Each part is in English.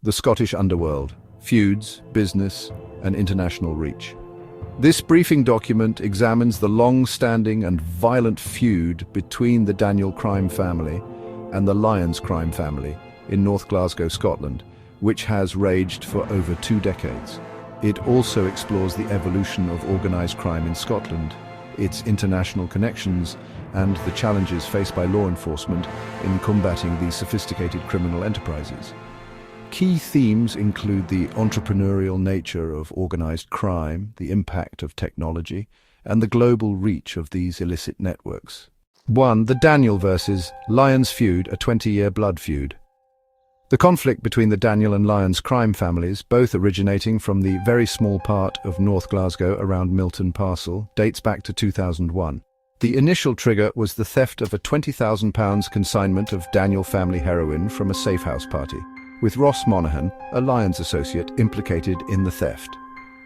the Scottish Underworld, feuds, business, and international reach. This briefing document examines the long-standing and violent feud between the Daniel crime family and the Lyons crime family in North Glasgow, Scotland, which has raged for over 2 decades. It also explores the evolution of organised crime in Scotland, its international connections, and the challenges faced by law enforcement in combating these sophisticated criminal enterprises. Key themes include the entrepreneurial nature of organised crime, the impact of technology, and the global reach of these illicit networks. 1. The Daniel versus Lyons feud, a 20-year blood feud. The conflict between the Daniel and Lyons crime families, both originating from the very small part of North Glasgow around Milton Parcel, dates back to 2001. The initial trigger was the theft of a £20,000 consignment of Daniel family heroin from a safe house party, with Ross Monaghan, a Lyons associate, implicated in the theft.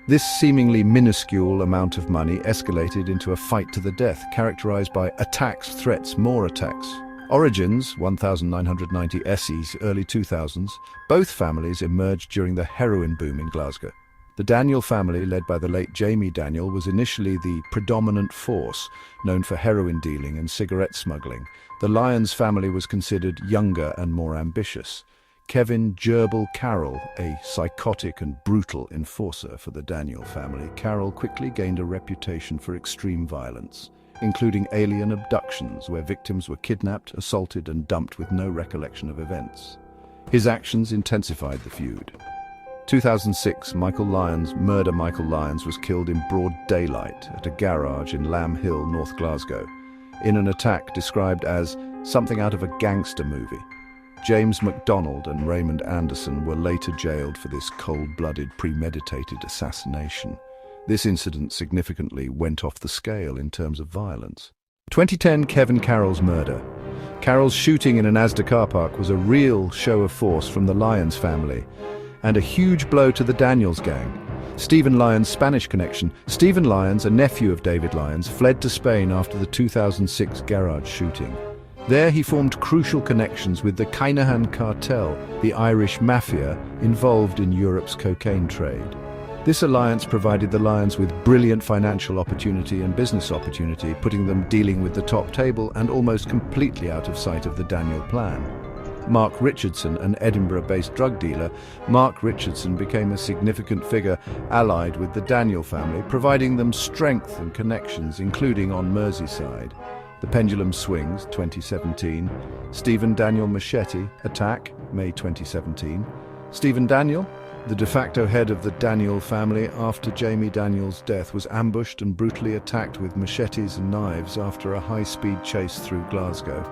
This seemingly minuscule amount of money escalated into a fight to the death, characterized by attacks, threats, more attacks. Origins, 1990 SEs, early 2000s, both families emerged during the heroin boom in Glasgow. The Daniel family, led by the late Jamie Daniel, was initially the predominant force, known for heroin dealing and cigarette smuggling. The Lyons family was considered younger and more ambitious. Kevin "Gerbil" Carroll, a psychotic and brutal enforcer for the Daniel family, Carroll quickly gained a reputation for extreme violence, including alien abductions where victims were kidnapped, assaulted and dumped with no recollection of events. His actions intensified the feud. 2006, Michael Lyons was killed in broad daylight at a garage in Lamb Hill, North Glasgow, in an attack described as something out of a gangster movie. James MacDonald and Raymond Anderson were later jailed for this cold-blooded, premeditated assassination. This incident significantly went off the scale in terms of violence. 2010, Kevin Carroll's murder. Carroll's shooting in an Asda car park was a real show of force from the Lyons family, and a huge blow to the Daniels gang. Stephen Lyons' Spanish connection. Stephen Lyons, a nephew of David Lyons, fled to Spain after the 2006 garage shooting. There he formed crucial connections with the Kinahan cartel, the Irish mafia involved in Europe's cocaine trade. This alliance provided the Lyons with brilliant financial opportunity and business opportunity, putting them dealing with the top table and almost completely out of sight of the Daniel plan. Mark Richardson, an Edinburgh-based drug dealer, Mark Richardson became a significant figure allied with the Daniel family, providing them strength and connections, including on Merseyside. The Pendulum Swings, 2017. Stephen Daniel Machete attack, May 2017. Stephen Daniel, the de facto head of the Daniel family after Jamie Daniel's death, was ambushed and brutally attacked with machetes and knives after a high-speed chase through Glasgow.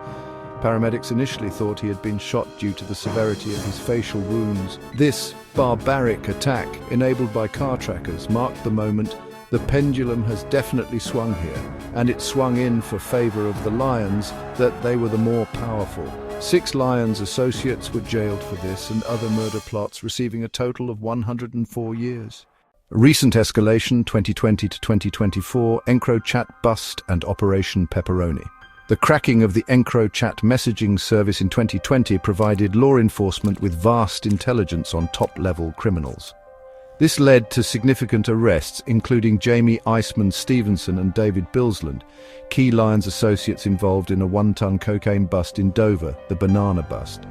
Paramedics initially thought he had been shot due to the severity of his facial wounds. This barbaric attack, enabled by car trackers, marked the moment the pendulum has definitely swung here, and it swung in for favor of the Lyons, that they were the more powerful. 6 Lyons associates were jailed for this and other murder plots, receiving a total of 104 years. Recent escalation, 2020 to 2024, EncroChat bust and Operation Pepperoni. The cracking of the EncroChat messaging service in 2020 provided law enforcement with vast intelligence on top-level criminals. This led to significant arrests, including Jamie Iceman Stevenson and David Bilsland, key Lyons associates involved in a 1-ton cocaine bust in Dover, the Banana Bust.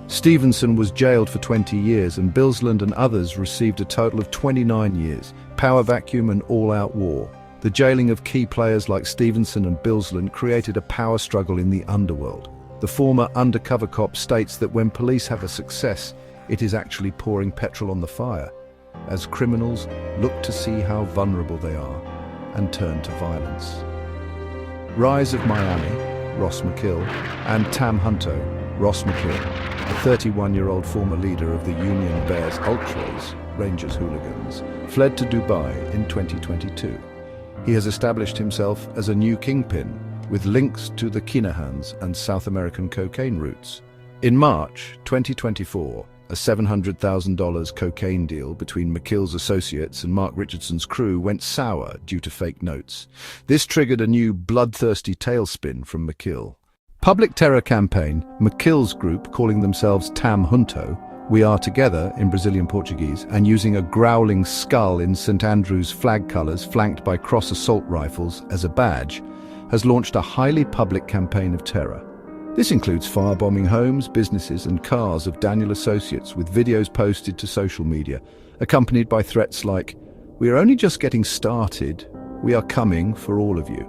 Stevenson was jailed for 20 years and Bilsland and others received a total of 29 years, power vacuum and all-out war. The jailing of key players like Stevenson and Bilsland created a power struggle in the underworld. The former undercover cop states that when police have a success, it is actually pouring petrol on the fire, as criminals look to see how vulnerable they are and turn to violence. Rise of Miami, Ross McKill, and Tam Hunto, Ross McKill, a 31-year-old former leader of the Union Bears Ultras, Rangers hooligans, fled to Dubai in 2022. He has established himself as a new kingpin, with links to the Kinahans and South American cocaine routes. In March 2024, a $700,000 cocaine deal between McKill's associates and Mark Richardson's crew went sour due to fake notes. This triggered a new bloodthirsty tailspin from McKill. Public terror campaign, McKill's group, calling themselves Tam Hunto, "We are together" in Brazilian Portuguese, and using a growling skull in St. Andrew's flag colours flanked by cross assault rifles as a badge, has launched a highly public campaign of terror. This includes firebombing homes, businesses and cars of Daniel associates, with videos posted to social media, accompanied by threats like, "We are only just getting started. We are coming for all of you."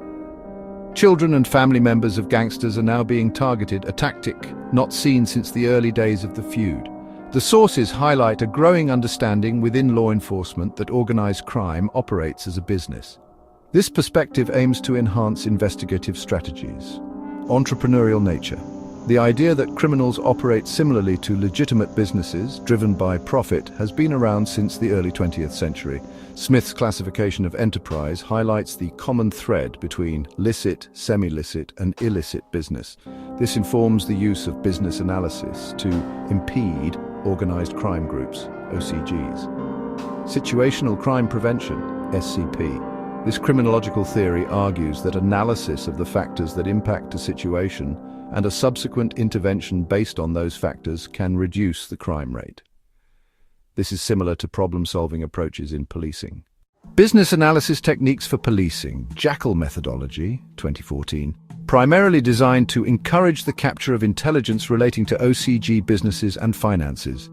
Children and family members of gangsters are now being targeted, a tactic not seen since the early days of the feud. The sources highlight a growing understanding within law enforcement that organized crime operates as a business. This perspective aims to enhance investigative strategies. Entrepreneurial nature. The idea that criminals operate similarly to legitimate businesses, driven by profit, has been around since the early 20th century. Smith's classification of enterprise highlights the common thread between licit, semi-licit, and illicit business. This informs the use of business analysis to impede organized crime groups, OCGs. Situational crime prevention, SCP. This criminological theory argues that analysis of the factors that impact a situation and a subsequent intervention based on those factors can reduce the crime rate. This is similar to problem-solving approaches in policing. Business analysis techniques for policing, Jackal methodology, 2014, primarily designed to encourage the capture of intelligence relating to OCG businesses and finances.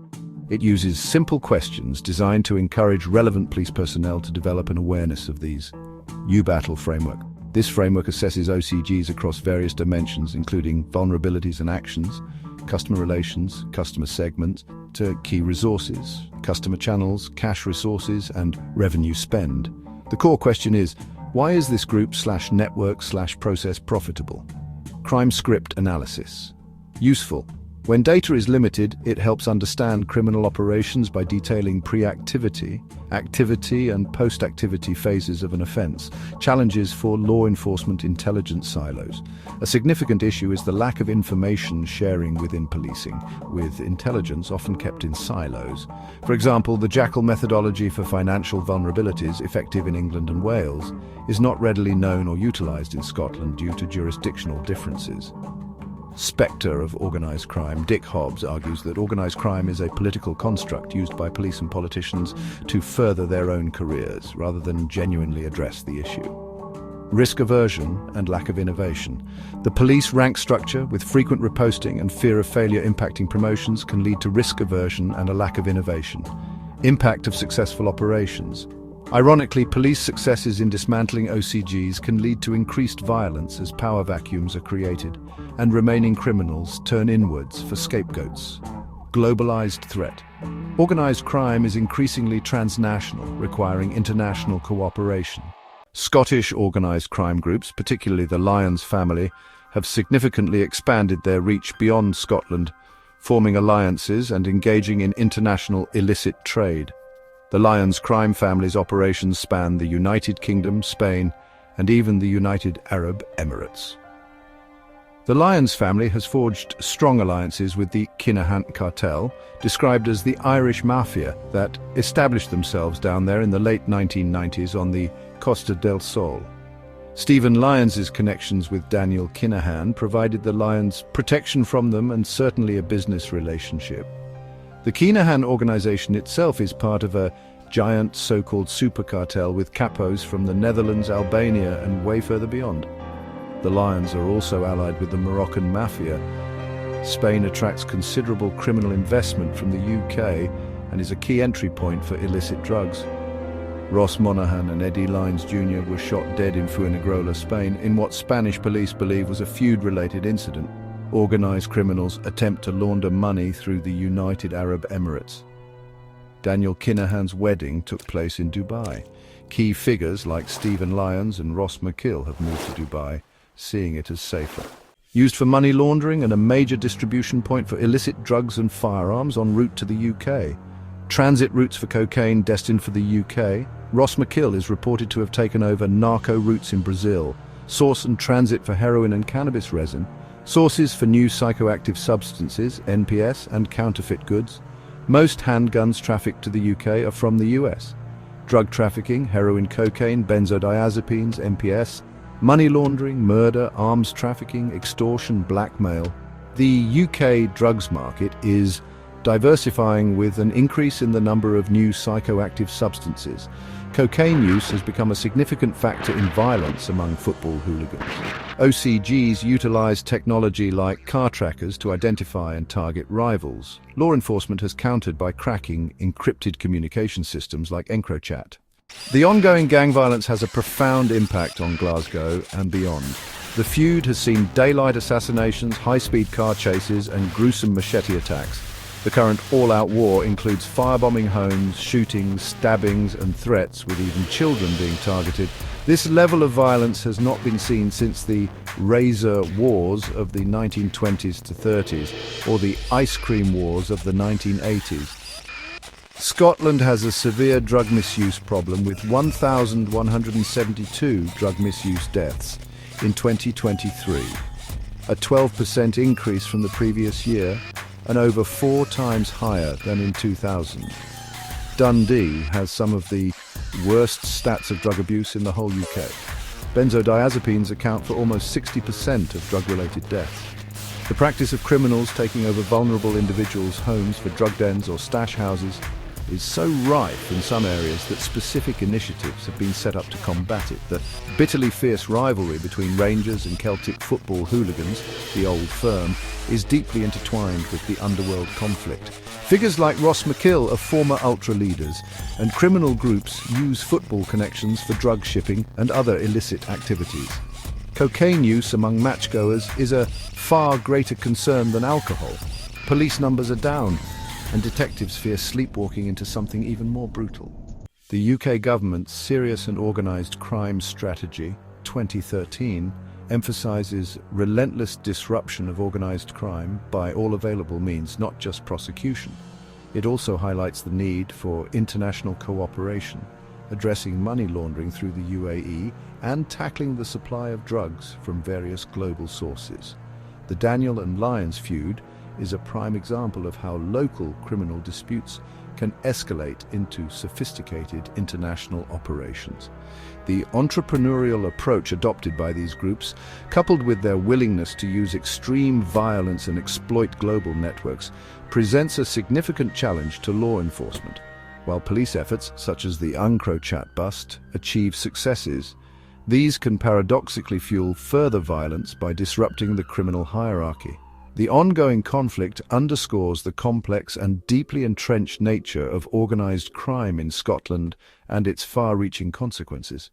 It uses simple questions designed to encourage relevant police personnel to develop an awareness of these. U-Battle framework. This framework assesses OCGs across various dimensions, including vulnerabilities and actions, customer relations, customer segments, to key resources, customer channels, cash resources, and revenue spend. The core question is, why is this group/network/process profitable? Crime script analysis. Useful. When data is limited, it helps understand criminal operations by detailing pre-activity, activity, and post-activity phases of an offense. Challenges for law enforcement intelligence silos. A significant issue is the lack of information sharing within policing, with intelligence often kept in silos. For example, the Jackal methodology for financial vulnerabilities, effective in England and Wales, is not readily known or utilised in Scotland due to jurisdictional differences. Spectre of organized crime. Dick Hobbs argues that organized crime is a political construct used by police and politicians to further their own careers, rather than genuinely address the issue. Risk aversion and lack of innovation. The police rank structure, with frequent reposting and fear of failure impacting promotions, can lead to risk aversion and a lack of innovation. Impact of successful operations. Ironically, police successes in dismantling OCGs can lead to increased violence as power vacuums are created, and remaining criminals turn inwards for scapegoats. Globalized threat. Organized crime is increasingly transnational, requiring international cooperation. Scottish organized crime groups, particularly the Lyons family, have significantly expanded their reach beyond Scotland, forming alliances and engaging in international illicit trade. The Lyons crime family's operations span the United Kingdom, Spain, and even the United Arab Emirates. The Lyons family has forged strong alliances with the Kinahan cartel, described as the Irish mafia, that established themselves down there in the late 1990s on the Costa del Sol. Stephen Lyons' connections with Daniel Kinahan provided the Lyons protection from them and certainly a business relationship. The Kinahan organization itself is part of a giant so-called super cartel with capos from the Netherlands, Albania, and way further beyond. The Lyons are also allied with the Moroccan mafia. Spain attracts considerable criminal investment from the UK and is a key entry point for illicit drugs. Ross Monaghan and Eddie Lyons Jr. were shot dead in Fuengirola, Spain, in what Spanish police believe was a feud-related incident. Organized criminals attempt to launder money through the United Arab Emirates. Daniel Kinahan's wedding took place in Dubai. Key figures like Stephen Lyons and Ross McKill have moved to Dubai, seeing it as safer. Used for money laundering and a major distribution point for illicit drugs and firearms en route to the UK. Transit routes for cocaine destined for the UK. Ross McKill is reported to have taken over narco routes in Brazil. Source and transit for heroin and cannabis resin. Sources for new psychoactive substances, NPS, and counterfeit goods. Most handguns trafficked to the UK are from the US. Drug trafficking, heroin, cocaine, benzodiazepines, NPS, money laundering, murder, arms trafficking, extortion, blackmail. The UK drugs market is diversifying with an increase in the number of new psychoactive substances. Cocaine use has become a significant factor in violence among football hooligans. OCGs utilize technology like car trackers to identify and target rivals. Law enforcement has countered by cracking encrypted communication systems like EncroChat. The ongoing gang violence has a profound impact on Glasgow and beyond. The feud has seen daylight assassinations, high-speed car chases, and gruesome machete attacks. The current all-out war includes firebombing homes, shootings, stabbings, and threats, with even children being targeted. This level of violence has not been seen since the razor wars of the 1920s to 30s, or the ice cream wars of the 1980s. Scotland has a severe drug misuse problem with 1,172 drug misuse deaths in 2023, a 12% increase from the previous year and over 4 times higher than in 2000. Dundee has some of the worst stats of drug abuse in the whole UK. Benzodiazepines account for almost 60% of drug-related deaths. The practice of criminals taking over vulnerable individuals' homes for drug dens or stash houses is so rife in some areas that specific initiatives have been set up to combat it. The bitterly fierce rivalry between Rangers and Celtic football hooligans, the Old Firm, is deeply intertwined with the Underworld conflict. Figures like Ross McKill are former ultra leaders, and criminal groups use football connections for drug shipping and other illicit activities. Cocaine use among matchgoers is a far greater concern than alcohol. Police numbers are down, and detectives fear sleepwalking into something even more brutal. The UK government's Serious and Organised Crime Strategy 2013 emphasises relentless disruption of organised crime by all available means, not just prosecution. It also highlights the need for international cooperation, addressing money laundering through the UAE and tackling the supply of drugs from various global sources. The Daniel and Lyons feud is a prime example of how local criminal disputes can escalate into sophisticated international operations. The entrepreneurial approach adopted by these groups, coupled with their willingness to use extreme violence and exploit global networks, presents a significant challenge to law enforcement. While police efforts, such as the EncroChat bust, achieve successes, these can paradoxically fuel further violence by disrupting the criminal hierarchy. The ongoing conflict underscores the complex and deeply entrenched nature of organised crime in Scotland and its far-reaching consequences.